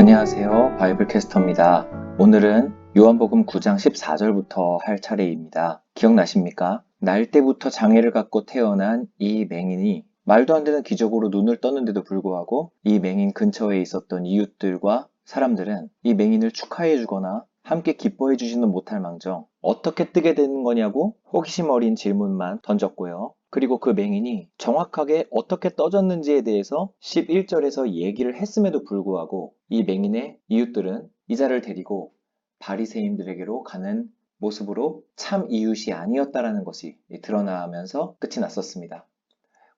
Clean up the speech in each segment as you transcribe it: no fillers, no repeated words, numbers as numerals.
안녕하세요. 바이블 캐스터입니다. 오늘은 요한복음 9장 14절부터 할 차례입니다. 기억나십니까? 날 때부터 장애를 갖고 태어난 이 맹인이 말도 안 되는 기적으로 눈을 떴는데도 불구하고 이 맹인 근처에 있었던 이웃들과 사람들은 이 맹인을 축하해 주거나 함께 기뻐해 주지는 못할 망정 어떻게 뜨게 되는 거냐고 호기심 어린 질문만 던졌고요. 그리고 그 맹인이 정확하게 어떻게 떠졌는지에 대해서 11절에서 얘기를 했음에도 불구하고 이 맹인의 이웃들은 이자를 데리고 바리새인들에게로 가는 모습으로 참 이웃이 아니었다라는 것이 드러나면서 끝이 났었습니다.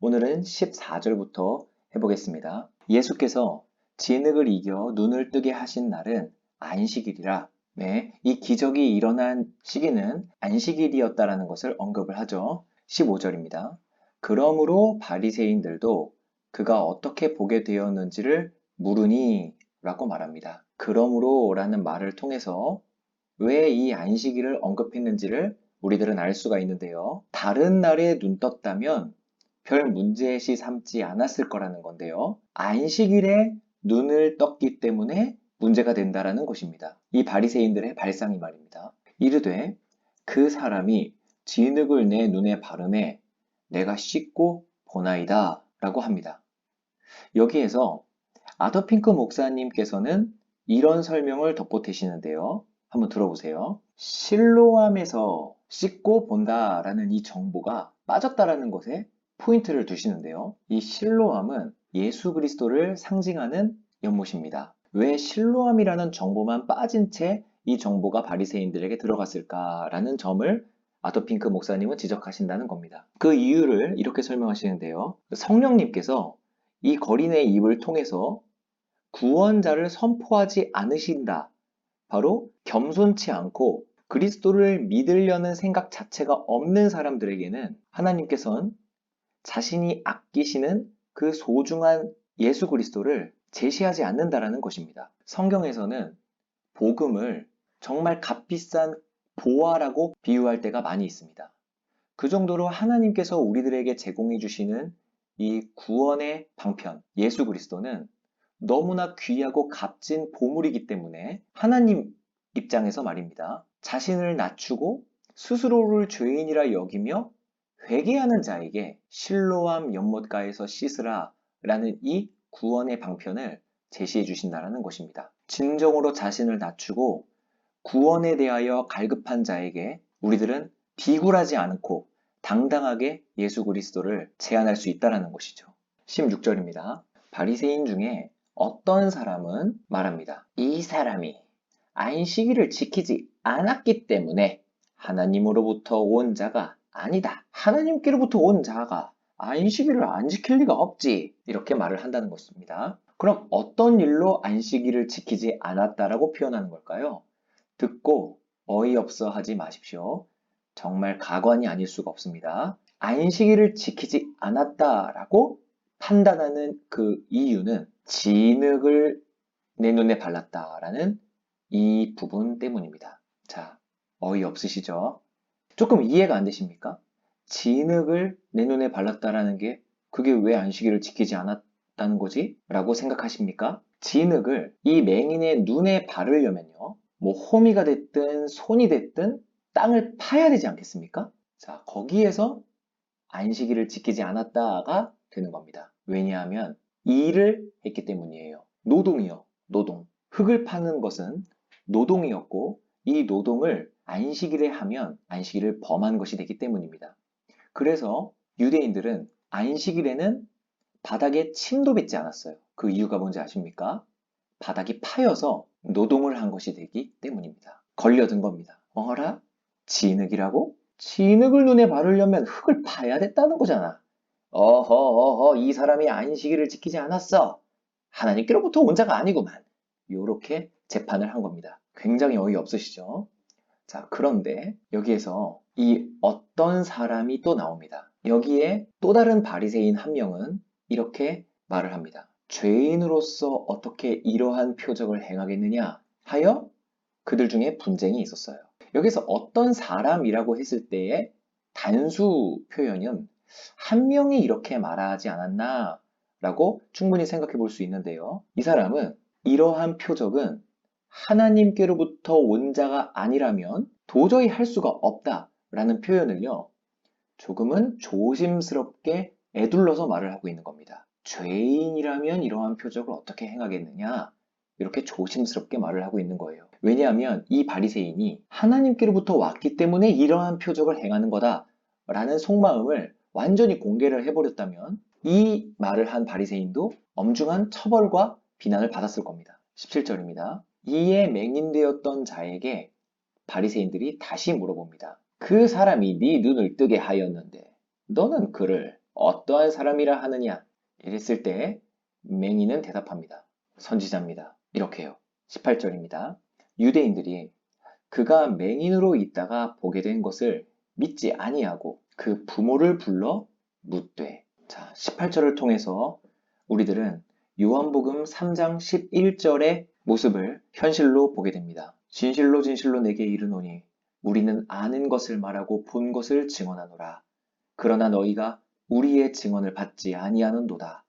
오늘은 14절부터 해보겠습니다. 예수께서 진흙을 이겨 눈을 뜨게 하신 날은 안식일이라. 네, 이 기적이 일어난 시기는 안식일이었다라는 것을 언급을 하죠. 15절입니다. 그러므로 바리새인들도 그가 어떻게 보게 되었는지를 물으니 라고 말합니다. 그러므로 라는 말을 통해서 왜 이 안식일을 언급했는지를 우리들은 알 수가 있는데요. 다른 날에 눈 떴다면 별 문제시 삼지 않았을 거라는 건데요. 안식일에 눈을 떴기 때문에 문제가 된다라는 것입니다. 이 바리새인들의 발상이 말입니다. 이르되 그 사람이 진흙을 내 눈에 바르매 내가 씻고 보나이다 라고 합니다. 여기에서 아더핑크 목사님께서는 이런 설명을 덧보태시는데요. 한번 들어보세요. 실로암에서 씻고 본다라는 이 정보가 빠졌다라는 것에 포인트를 두시는데요. 이 실로암은 예수 그리스도를 상징하는 연못입니다. 왜 실로암이라는 정보만 빠진 채 이 정보가 바리새인들에게 들어갔을까라는 점을 아더핑크 목사님은 지적하신다는 겁니다. 그 이유를 이렇게 설명하시는데요. 성령님께서 이 거린의 입을 통해서 구원자를 선포하지 않으신다. 바로 겸손치 않고 그리스도를 믿으려는 생각 자체가 없는 사람들에게는 하나님께서는 자신이 아끼시는 그 소중한 예수 그리스도를 제시하지 않는다라는 것입니다. 성경에서는 복음을 정말 값비싼 보화라고 비유할 때가 많이 있습니다. 그 정도로 하나님께서 우리들에게 제공해 주시는 이 구원의 방편, 예수 그리스도는 너무나 귀하고 값진 보물이기 때문에 하나님 입장에서 말입니다. 자신을 낮추고 스스로를 죄인이라 여기며 회개하는 자에게 실로암 연못가에서 씻으라 라는 이 구원의 방편을 제시해 주신다는 것입니다. 진정으로 자신을 낮추고 구원에 대하여 갈급한 자에게 우리들은 비굴하지 않고 당당하게 예수 그리스도를 제안할 수 있다는 것이죠. 16절입니다. 바리새인 중에 어떤 사람은 말합니다. 이 사람이 안식일을 지키지 않았기 때문에 하나님으로부터 온 자가 아니다. 하나님께로부터 온 자가 안식일을 안 지킬 리가 없지. 이렇게 말을 한다는 것입니다. 그럼 어떤 일로 안식일을 지키지 않았다라고 표현하는 걸까요? 듣고 어이없어 하지 마십시오. 정말 가관이 아닐 수가 없습니다. 안식일을 지키지 않았다라고 판단하는 그 이유는 진흙을 내 눈에 발랐다라는 이 부분 때문입니다. 자, 어이없으시죠? 조금 이해가 안 되십니까? 진흙을 내 눈에 발랐다라는 게 그게 왜 안식일을 지키지 않았다는 거지? 라고 생각하십니까? 진흙을 이 맹인의 눈에 바르려면요. 뭐 호미가 됐든 손이 됐든 땅을 파야 되지 않겠습니까? 자, 거기에서 안식일을 지키지 않았다가 되는 겁니다. 왜냐하면 일을 했기 때문이에요. 노동이요. 노동. 흙을 파는 것은 노동이었고 이 노동을 안식일에 하면 안식일을 범한 것이 되기 때문입니다. 그래서 유대인들은 안식일에는 바닥에 침도 뱉지 않았어요. 그 이유가 뭔지 아십니까? 바닥이 파여서 노동을 한 것이 되기 때문입니다. 걸려든 겁니다. 어라? 진흙이라고? 진흙을 눈에 바르려면 흙을 파야 됐다는 거잖아. 이 사람이 안식일을 지키지 않았어. 하나님께로부터 온 자가 아니구만. 요렇게 재판을 한 겁니다. 굉장히 어이없으시죠? 자, 그런데 여기에서 이 어떤 사람이 또 나옵니다. 여기에 또 다른 바리새인 한 명은 이렇게 말을 합니다. 죄인으로서 어떻게 이러한 표적을 행하겠느냐 하여 그들 중에 분쟁이 있었어요. 여기서 어떤 사람이라고 했을 때의 단수 표현은 한 명이 이렇게 말하지 않았나 라고 충분히 생각해 볼 수 있는데요. 이 사람은 이러한 표적은 하나님께로부터 온 자가 아니라면 도저히 할 수가 없다라는 표현을요, 조금은 조심스럽게 에둘러서 말을 하고 있는 겁니다. 죄인이라면 이러한 표적을 어떻게 행하겠느냐? 이렇게 조심스럽게 말을 하고 있는 거예요. 왜냐하면 이 바리새인이 하나님께로부터 왔기 때문에 이러한 표적을 행하는 거다라는 속마음을 완전히 공개를 해버렸다면 이 말을 한 바리새인도 엄중한 처벌과 비난을 받았을 겁니다. 17절입니다. 이에 맹인되었던 자에게 바리새인들이 다시 물어봅니다. 그 사람이 네 눈을 뜨게 하였는데 너는 그를 어떠한 사람이라 하느냐? 이랬을 때 맹인은 대답합니다. 선지자입니다. 이렇게요. 18절입니다. 유대인들이 그가 맹인으로 있다가 보게 된 것을 믿지 아니하고 그 부모를 불러 묻되. 자, 18절을 통해서 우리들은 요한복음 3장 11절의 모습을 현실로 보게 됩니다. 진실로 진실로 내게 이르노니 우리는 아는 것을 말하고 본 것을 증언하노라. 그러나 너희가 우리의 증언을 받지 아니하는도다.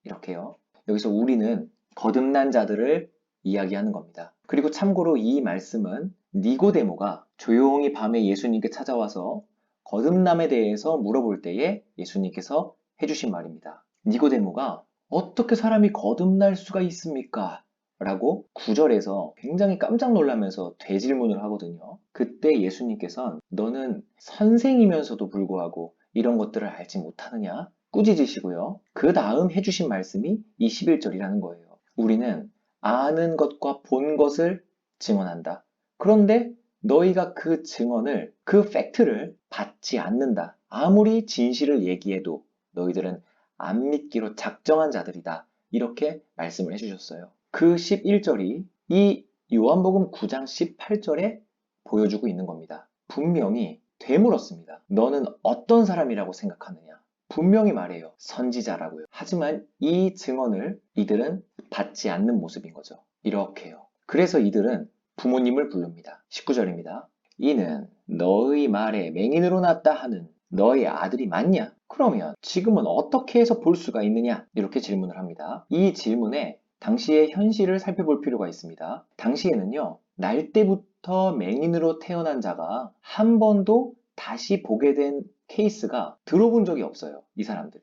이렇게요. 여기서 우리는 거듭난 자들을 이야기하는 겁니다. 그리고 참고로 이 말씀은 니고데모가 조용히 밤에 예수님께 찾아와서 거듭남에 대해서 물어볼 때에 예수님께서 해주신 말입니다. 니고데모가 어떻게 사람이 거듭날 수가 있습니까? 라고 9절에서 굉장히 깜짝 놀라면서 되질문을 하거든요. 그때 예수님께서는 너는 선생이면서도 불구하고 이런 것들을 알지 못하느냐? 꾸짖으시고요. 그 다음 해주신 말씀이 이 11절이라는 거예요. 우리는 아는 것과 본 것을 증언한다. 그런데 너희가 그 증언을, 그 팩트를 받지 않는다. 아무리 진실을 얘기해도 너희들은 안 믿기로 작정한 자들이다. 이렇게 말씀을 해주셨어요. 그 11절이 이 요한복음 9장 18절에 보여주고 있는 겁니다. 분명히 되물었습니다. 너는 어떤 사람이라고 생각하느냐? 분명히 말해요. 선지자라고요. 하지만 이 증언을 이들은 받지 않는 모습인 거죠. 이렇게요. 그래서 이들은 부모님을 부릅니다. 19절입니다. 이는 너의 말에 맹인으로 났다 하는 너의 아들이 맞냐? 그러면 지금은 어떻게 해서 볼 수가 있느냐? 이렇게 질문을 합니다. 이 질문에 당시의 현실을 살펴볼 필요가 있습니다. 당시에는요, 날 때부터 맹인으로 태어난 자가 한 번도 다시 보게 된 케이스가 들어본 적이 없어요. 이 사람들이.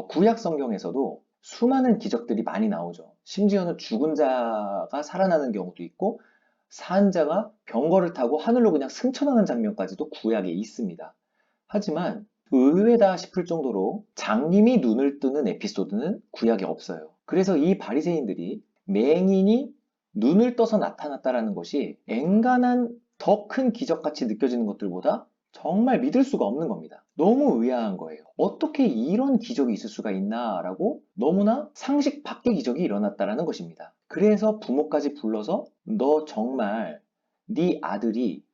구약 성경에서도 수많은 기적들이 많이 나오죠. 심지어는 죽은 자가 살아나는 경우도 있고 산 자가 병거를 타고 하늘로 그냥 승천하는 장면까지도 구약에 있습니다. 하지만 의외다 싶을 정도로 장님이 눈을 뜨는 에피소드는 구약에 없어요. 그래서 이 바리새인들이 맹인이 눈을 떠서 나타났다라는 것이 엔간한 더 큰 기적같이 느껴지는 것들보다 정말 믿을 수가 없는 겁니다. 너무 의아한 거예요. 어떻게 이런 기적이 있을 수가 있나라고 너무나 상식 밖의 기적이 일어났다라는 것입니다. 그래서 부모까지 불러서 너 정말 네 아들이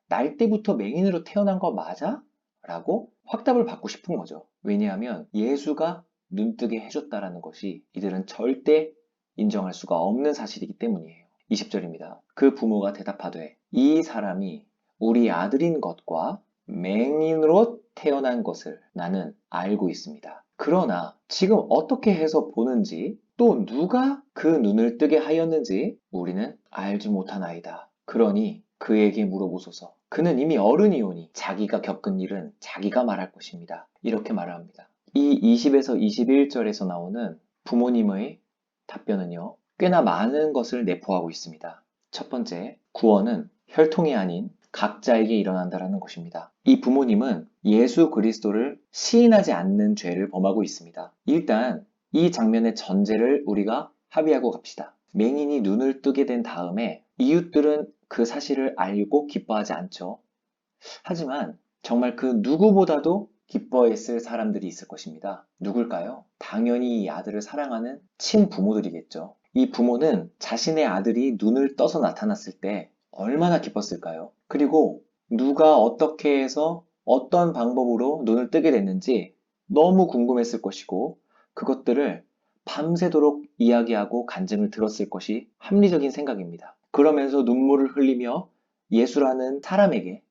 날 때부터 맹인으로 태어난 거 맞아? 라고 확답을 받고 싶은 거죠. 왜냐하면 예수가 눈뜨게 해줬다라는 것이 이들은 절대 인정할 수가 없는 사실이기 때문이에요. 20절입니다. 그 부모가 대답하되 이 사람이 우리 아들인 것과 맹인으로 태어난 것을 나는 알고 있습니다. 그러나 지금 어떻게 해서 보는지 또 누가 그 눈을 뜨게 하였는지 우리는 알지 못하나이다. 그러니 그에게 물어보소서. 그는 이미 어른이오니 자기가 겪은 일은 자기가 말할 것입니다. 이렇게 말을 합니다. 이 20에서 21절에서 나오는 부모님의 답변은요, 꽤나 많은 것을 내포하고 있습니다. 첫 번째, 구원은 혈통이 아닌 각자에게 일어난다는 것입니다. 이 부모님은 예수 그리스도를 시인하지 않는 죄를 범하고 있습니다. 일단 이 장면의 전제를 우리가 합의하고 갑시다. 맹인이 눈을 뜨게 된 다음에 이웃들은 그 사실을 알고 기뻐하지 않죠. 하지만 정말 그 누구보다도 기뻐했을 사람들이 있을 것입니다. 누굴까요? 당연히 이 아들을 사랑하는 친부모들이겠죠. 이 부모는 자신의 아들이 눈을 떠서 나타났을 때 얼마나 기뻤을까요? 그리고 누가 어떻게 해서 어떤 방법으로 눈을 뜨게 됐는지 너무 궁금했을 것이고 그것들을 밤새도록 이야기하고 간증을 들었을 것이 합리적인 생각입니다. 그러면서 눈물을 흘리며 예수라는 사람에게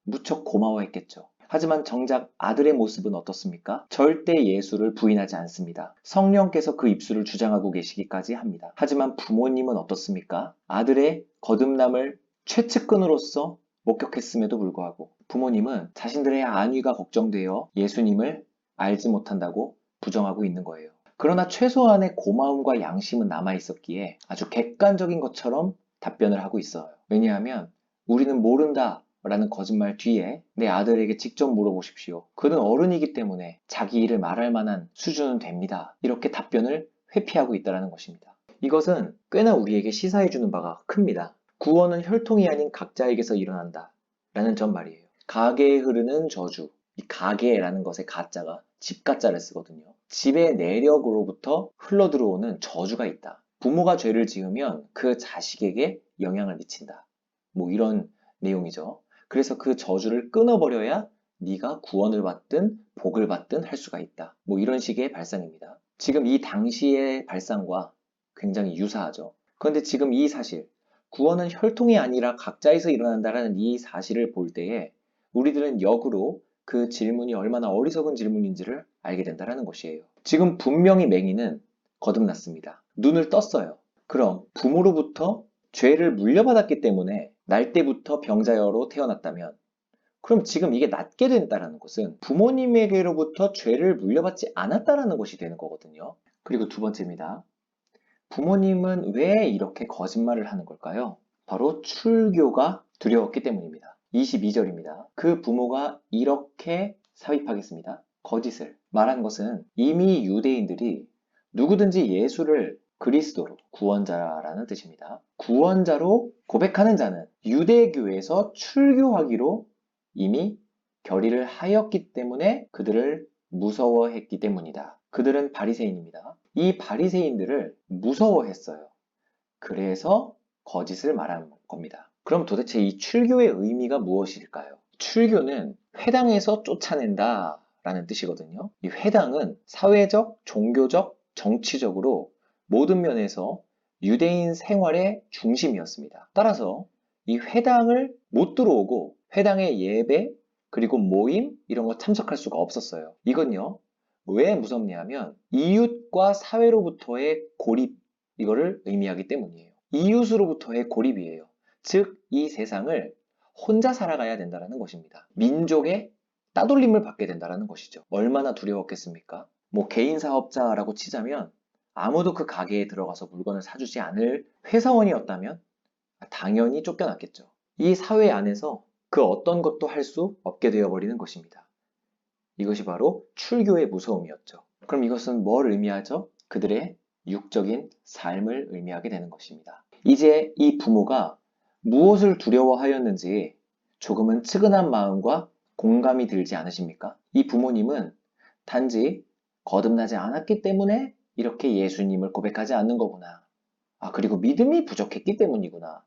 무척 고마워했겠죠. 하지만 정작 아들의 모습은 어떻습니까? 절대 예수를 부인하지 않습니다. 성령께서 그 입술을 주장하고 계시기까지 합니다. 하지만 부모님은 어떻습니까? 아들의 거듭남을 최측근으로서 목격했음에도 불구하고 부모님은 자신들의 안위가 걱정되어 예수님을 알지 못한다고 부정하고 있는 거예요. 그러나 최소한의 고마움과 양심은 남아있었기에 아주 객관적인 것처럼 답변을 하고 있어요. 왜냐하면 우리는 모른다 라는 거짓말 뒤에 내 아들에게 직접 물어보십시오. 그는 어른이기 때문에 자기 일을 말할 만한 수준은 됩니다. 이렇게 답변을 회피하고 있다는 것입니다. 이것은 꽤나 우리에게 시사해주는 바가 큽니다. 구원은 혈통이 아닌 각자에게서 일어난다 라는 전 말이에요. 가계에 흐르는 저주, 이 가계라는 것의 가자가 집가자를 쓰거든요. 집의 내력으로부터 흘러들어오는 저주가 있다. 부모가 죄를 지으면 그 자식에게 영향을 미친다. 뭐 이런 내용이죠. 그래서 그 저주를 끊어버려야 네가 구원을 받든 복을 받든 할 수가 있다. 뭐 이런 식의 발상입니다. 지금 이 당시의 발상과 굉장히 유사하죠. 그런데 지금 이 사실, 구원은 혈통이 아니라 각자에서 일어난다라는 이 사실을 볼 때에 우리들은 역으로 그 질문이 얼마나 어리석은 질문인지를 알게 된다는 것이에요. 지금 분명히 맹인은 거듭났습니다. 눈을 떴어요. 그럼 부모로부터 죄를 물려받았기 때문에 날 때부터 병자여로 태어났다면 그럼 지금 이게 낫게 된다는 것은 부모님에게로부터 죄를 물려받지 않았다는 것이 되는 거거든요. 그리고 두 번째입니다. 부모님은 왜 이렇게 거짓말을 하는 걸까요? 바로 출교가 두려웠기 때문입니다. 22절입니다. 그 부모가 이렇게 삽입하겠습니다. 거짓을 말한 것은 이미 유대인들이 누구든지 예수를 그리스도로 구원자라는 뜻입니다. 구원자로 고백하는 자는 유대교에서 출교하기로 이미 결의를 하였기 때문에 그들을 무서워했기 때문이다. 그들은 바리새인입니다. 이 바리새인들을 무서워했어요. 그래서 거짓을 말한 겁니다. 그럼 도대체 이 출교의 의미가 무엇일까요? 출교는 회당에서 쫓아낸다 라는 뜻이거든요. 이 회당은 사회적, 종교적, 정치적으로 모든 면에서 유대인 생활의 중심이었습니다. 따라서 이 회당을 못 들어오고 회당의 예배 그리고 모임 이런 거 참석할 수가 없었어요. 이건요. 왜 무섭냐면 이웃과 사회로부터의 고립 이거를 의미하기 때문이에요. 이웃으로부터의 고립이에요. 즉 이 세상을 혼자 살아가야 된다는 것입니다. 민족의 따돌림을 받게 된다는 것이죠. 얼마나 두려웠겠습니까? 뭐 개인 사업자라고 치자면 아무도 그 가게에 들어가서 물건을 사주지 않을 회사원이었다면 당연히 쫓겨났겠죠. 이 사회 안에서 그 어떤 것도 할 수 없게 되어버리는 것입니다. 이것이 바로 출교의 무서움이었죠. 그럼 이것은 뭘 의미하죠? 그들의 육적인 삶을 의미하게 되는 것입니다. 이제 이 부모가 무엇을 두려워하였는지 조금은 측은한 마음과 공감이 들지 않으십니까? 이 부모님은 단지 거듭나지 않았기 때문에 이렇게 예수님을 고백하지 않는 거구나. 그리고 믿음이 부족했기 때문이구나.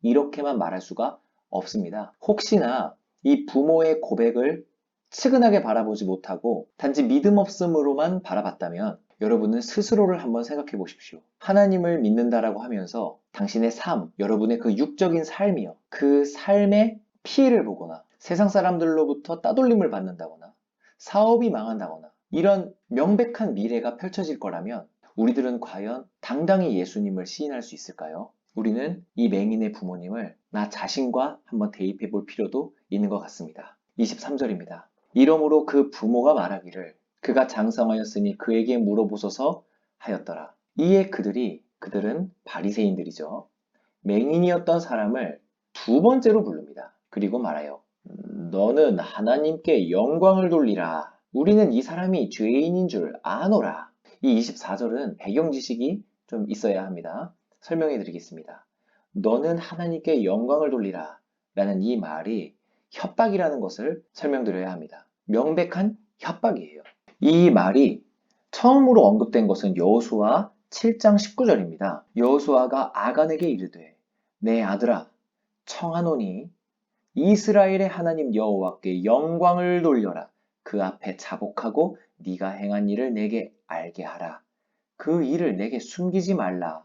이렇게만 말할 수가 없습니다. 혹시나 이 부모의 고백을 측은하게 바라보지 못하고 단지 믿음 없음으로만 바라봤다면 여러분은 스스로를 한번 생각해 보십시오. 하나님을 믿는다라고 하면서 당신의 삶, 여러분의 그 육적인 삶이요. 그 삶의 피해를 보거나 세상 사람들로부터 따돌림을 받는다거나 사업이 망한다거나 이런 명백한 미래가 펼쳐질 거라면 우리들은 과연 당당히 예수님을 시인할 수 있을까요? 우리는 이 맹인의 부모님을 나 자신과 한번 대입해 볼 필요도 있는 것 같습니다. 23절입니다. 이러므로 그 부모가 말하기를 그가 장성하였으니 그에게 물어보소서 하였더라. 이에 그들은 바리새인들이죠. 맹인이었던 사람을 두 번째로 부릅니다. 그리고 말하여 너는 하나님께 영광을 돌리라. 우리는 이 사람이 죄인인 줄 아노라. 이 24절은 배경 지식이 좀 있어야 합니다. 설명해 드리겠습니다. 너는 하나님께 영광을 돌리라 라는 이 말이 협박이라는 것을 설명드려야 합니다. 명백한 협박이에요. 이 말이 처음으로 언급된 것은 여호수아 7장 19절입니다. 여호수아가 아간에게 이르되 내 아들아 청하노니 이스라엘의 하나님 여호와께 영광을 돌려라. 그 앞에 자복하고 네가 행한 일을 내게 알게 하라. 그 일을 내게 숨기지 말라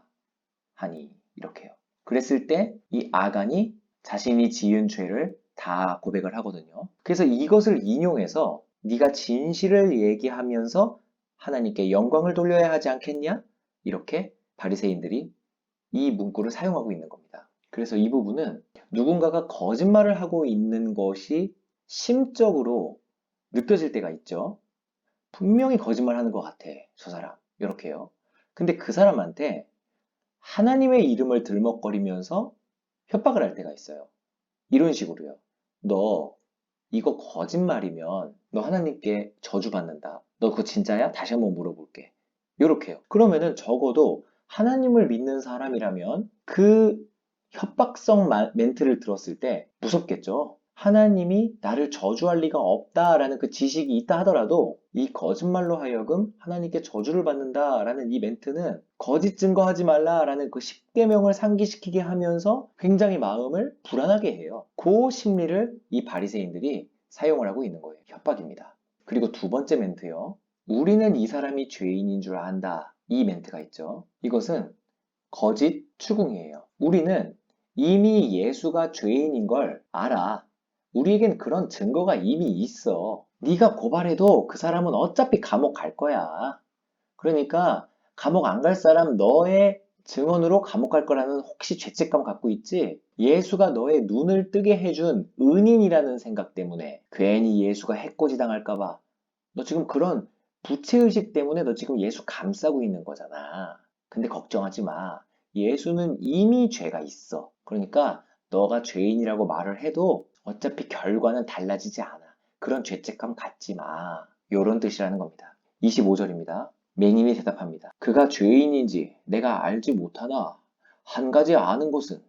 하니 이렇게요. 그랬을 때 이 아간이 자신이 지은 죄를 다 고백을 하거든요. 그래서 이것을 인용해서 네가 진실을 얘기하면서 하나님께 영광을 돌려야 하지 않겠냐? 이렇게 바리새인들이 이 문구를 사용하고 있는 겁니다. 그래서 이 부분은 누군가가 거짓말을 하고 있는 것이 심적으로 느껴질 때가 있죠. 분명히 거짓말하는 것 같아, 저 사람. 이렇게요. 근데 그 사람한테 하나님의 이름을 들먹거리면서 협박을 할 때가 있어요. 이런 식으로요. 너 이거 거짓말이면 너 하나님께 저주받는다. 너 그거 진짜야? 다시 한번 물어볼게. 요렇게요. 그러면은 적어도 하나님을 믿는 사람이라면 그 협박성 멘트를 들었을 때 무섭겠죠. 하나님이 나를 저주할 리가 없다라는 그 지식이 있다 하더라도 이 거짓말로 하여금 하나님께 저주를 받는다라는 이 멘트는 거짓 증거하지 말라라는 그 십계명을 상기시키게 하면서 굉장히 마음을 불안하게 해요. 그 심리를 이 바리새인들이 사용을 하고 있는 거예요. 협박입니다. 그리고 두 번째 멘트요. 우리는 이 사람이 죄인인 줄 안다. 이 멘트가 있죠. 이것은 거짓 추궁이에요. 우리는 이미 예수가 죄인인 걸 알아. 우리에겐 그런 증거가 이미 있어. 네가 고발해도 그 사람은 어차피 감옥 갈 거야. 그러니까 감옥 안 갈 사람 너의 증언으로 감옥 갈 거라는 혹시 죄책감 갖고 있지? 예수가 너의 눈을 뜨게 해준 은인이라는 생각 때문에 괜히 예수가 해코지 당할까봐 너 지금 그런 부채의식 때문에 너 지금 예수 감싸고 있는 거잖아. 근데 걱정하지 마. 예수는 이미 죄가 있어. 그러니까 너가 죄인이라고 말을 해도 어차피 결과는 달라지지 않아. 그런 죄책감 갖지 마. 요런 뜻이라는 겁니다. 25절입니다. 맹인이 대답합니다. 그가 죄인인지 내가 알지 못하나 한 가지 아는 것은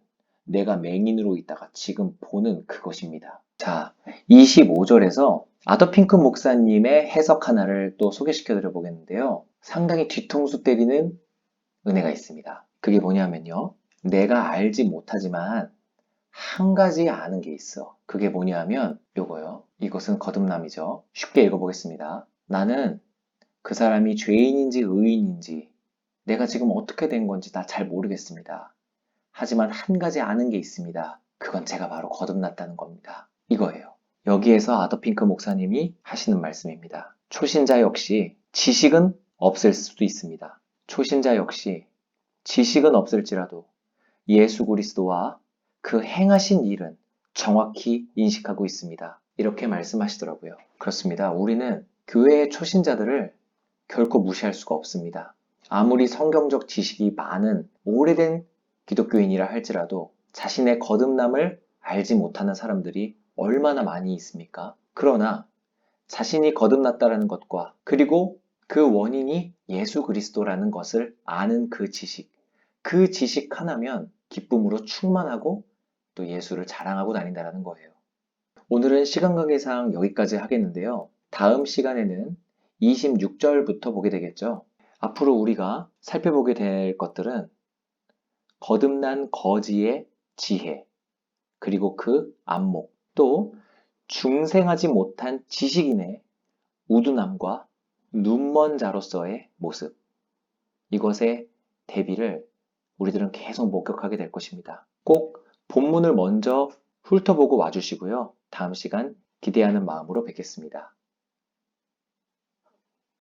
내가 맹인으로 있다가 지금 보는 그것입니다. 자, 25절에서 아더핑크 목사님의 해석 하나를 또 소개시켜 드려 보겠는데요. 상당히 뒤통수 때리는 은혜가 있습니다. 그게 뭐냐면요. 내가 알지 못하지만 한 가지 아는 게 있어. 그게 뭐냐면 요거요. 이것은 거듭남이죠. 쉽게 읽어보겠습니다. 나는 그 사람이 죄인인지 의인인지 내가 지금 어떻게 된 건지 다 잘 모르겠습니다. 하지만 한 가지 아는 게 있습니다. 그건 제가 바로 거듭났다는 겁니다. 이거예요. 여기에서 아더핑크 목사님이 하시는 말씀입니다. 초신자 역시 지식은 없을 수도 있습니다. 초신자 역시 지식은 없을지라도 예수 그리스도와 그 행하신 일은 정확히 인식하고 있습니다. 이렇게 말씀하시더라고요. 그렇습니다. 우리는 교회의 초신자들을 결코 무시할 수가 없습니다. 아무리 성경적 지식이 많은 오래된 기독교인이라 할지라도 자신의 거듭남을 알지 못하는 사람들이 얼마나 많이 있습니까? 그러나 자신이 거듭났다는 것과 그리고 그 원인이 예수 그리스도라는 것을 아는 그 지식 하나면 기쁨으로 충만하고 또 예수를 자랑하고 다닌다는 거예요. 오늘은 시간 관계상 여기까지 하겠는데요. 다음 시간에는 26절부터 보게 되겠죠. 앞으로 우리가 살펴보게 될 것들은 거듭난 거지의 지혜, 그리고 그 안목, 또 중생하지 못한 지식인의 우둔함과 눈먼 자로서의 모습, 이것의 대비를 우리들은 계속 목격하게 될 것입니다. 꼭 본문을 먼저 훑어보고 와주시고요. 다음 시간 기대하는 마음으로 뵙겠습니다.